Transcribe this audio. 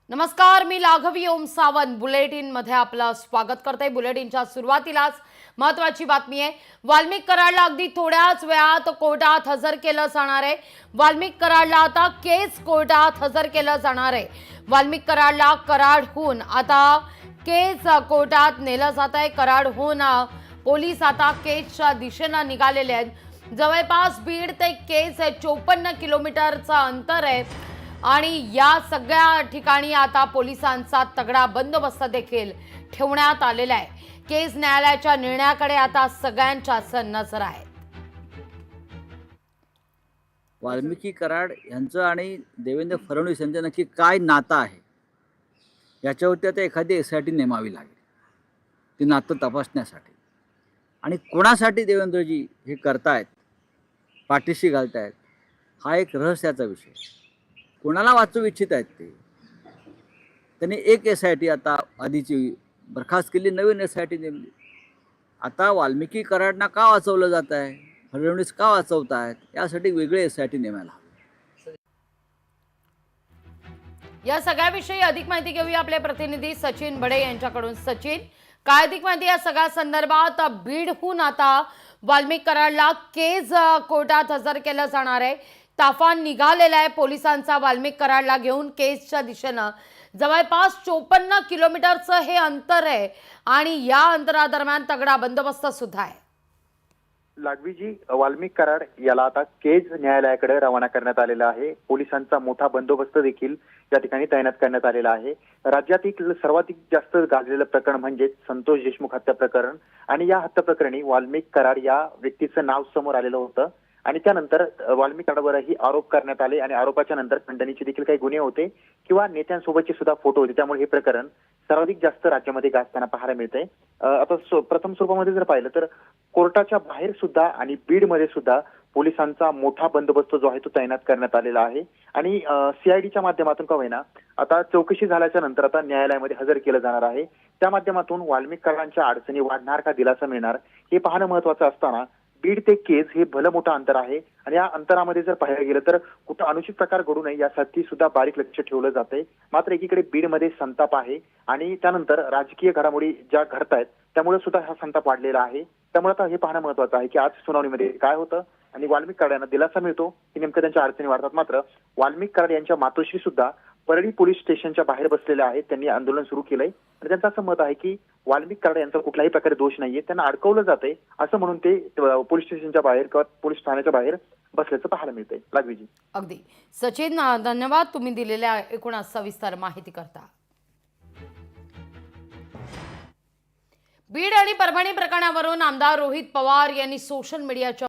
नमस्कार, मी लाघवी ओम सावंत बुलेटिन मध्ये आपलं स्वागत करते। बुलेटिनच्या सुरुवातीलाच महत्त्वाची बातमी आहे। वाल्मिक कराडला अगदी थोड्याच वेळात कोर्टात हजर केलं जाणार आहे। वाल्मिक कराडला आता केस कोर्टात हजर केलं जाणार आहे। वाल्मिक कराडला कराडहून आता केस कोर्टात नेलं जात आहे। कराडहून पोलीस आता केसच्या दिशेने निघालेले आहेत। जवळपास बीड ते केस 54 किलोमीटरचं अंतर आहे आणि या सगळ्या ठिकाणी आता पोलिसांचा तगडा बंदोबस्त देखील ठेवण्यात आलेला आहे। केस न्यायालयाच्या निर्णयाकडे आता सगळ्यांच्याच नजर आहे। वाल्मिकी कराड यांचं आणि देवेंद्र फडणवीस यांचं नक्की काय नातं आहे याच्यावरती आता एखादी SIT नेमावी लागेल, ती नातं तपासण्यासाठी। आणि कोणासाठी देवेंद्रजी हे करतायत, पाठीशी घालतायत, हा एक रहस्याचा विषय। कोणाला वाचू इच्छित आहेत ते? त्यांनी एक SIT आता आधीची बरखास्त केली, नवीन SIT नेमली। आता वाल्मिकी कराडना का वाचवलं जात आहे, फडणवीस का वाचवत आहेत, यासाठी वेगळे SIT नेमायला हवे। या सगळ्याविषयी अधिक माहिती घेऊया आपले प्रतिनिधी सचिन बडे यांच्याकडून। सचिन, काय अधिक माहिती या सगळ्या संदर्भात? बीडहून आता वाल्मिक कराडला केस कोर्टात हजर केलं जाणार आहे। ताफा निघालेला आहे पोलिसांचा वाल्मिक कराडला घेऊन केसच्या दिशेनं। जवळपास 54 किलोमीटरचं हे अंतर आहे आणि या अंतरादरम्यान तगडा बंदोबस्त सुद्धा आहे। लागवीजी, वाल्मिक कराड याला आता केज न्यायालयाकडे रवाना करण्यात आलेला आहे। पोलिसांचा मोठा बंदोबस्त देखील या ठिकाणी तैनात करण्यात आलेला आहे। राज्यातील सर्वाधिक जास्त गाजलेलं प्रकरण म्हणजे संतोष देशमुख हत्या प्रकरण आणि या हत्या प्रकरणी वाल्मिक कराड या व्यक्तीचं नाव समोर आलेलं होतं आणि त्यानंतर वाल्मिक कराडवरही आरोप करण्यात आले आणि आरोपाच्या नंतर खंडणीचे देखील काही गुन्हे होते किंवा नेत्यांसोबतचे सुद्धा फोटो होते। त्यामुळे हे प्रकरण सर्वाधिक जास्त राज्यामध्ये गाजताना पाहायला मिळतंय। आता प्रथम स्वरूपामध्ये जर पाहिलं तर कोर्टाच्या बाहेर सुद्धा आणि बीडमध्ये सुद्धा पोलिसांचा मोठा बंदोबस्त जो आहे तो तैनात करण्यात आलेला आहे आणि CIDच्या माध्यमातून का होईना आता चौकशी झाल्याच्या नंतर आता न्यायालयामध्ये हजर केलं जाणार आहे। त्या माध्यमातून वाल्मिक कराडांच्या अडचणी वाढणार का दिलासा मिळणार हे पाहणं महत्त्वाचं असताना बीड ते केज हे भलं मोठं अंतर आहे आणि या अंतरामध्ये जर पाहायला गेलं तर कुठं अनुचित प्रकार घडू नये यासाठी सुद्धा बारीक लक्ष ठेवलं जातंय। मात्र एकीकडे बीडमध्ये संताप आहे आणि त्यानंतर राजकीय घडामोडी ज्या घडतायत त्यामुळे सुद्धा हा संताप वाढलेला आहे। त्यामुळे आता हे पाहणं महत्त्वाचं आहे की आज सुनावणीमध्ये काय होतं आणि वाल्मिक कराड यांना दिलासा मिळतो की नेमकं त्यांच्या अडचणी वाढतात। मात्र वाल्मिक कराड यांच्या मातोश्री सुद्धा परळी पोलीस स्टेशनच्या बाहेर बसलेले आहेत। त्यांनी आंदोलन सुरू केलंय आणि त्यांचं असं मत आहे की वाल्मिक कराड यांचा कुठल्याही प्रकारे दोष नाहीये, त्यांना अडकवलं जातंय असं म्हणून ते पोलीस स्टेशनच्या बाहेर किंवा पोलीस ठाण्याच्या बाहेर बसल्याचं पाहायला मिळतंय। लागवीजी, अगदी सचिन, धन्यवाद तुम्ही दिलेल्या एकूण सविस्तर माहिती करता। बीड आणि परभणी प्रकरणावरून आमदार रोहित पवार यांनी सोशल मीडियाच्या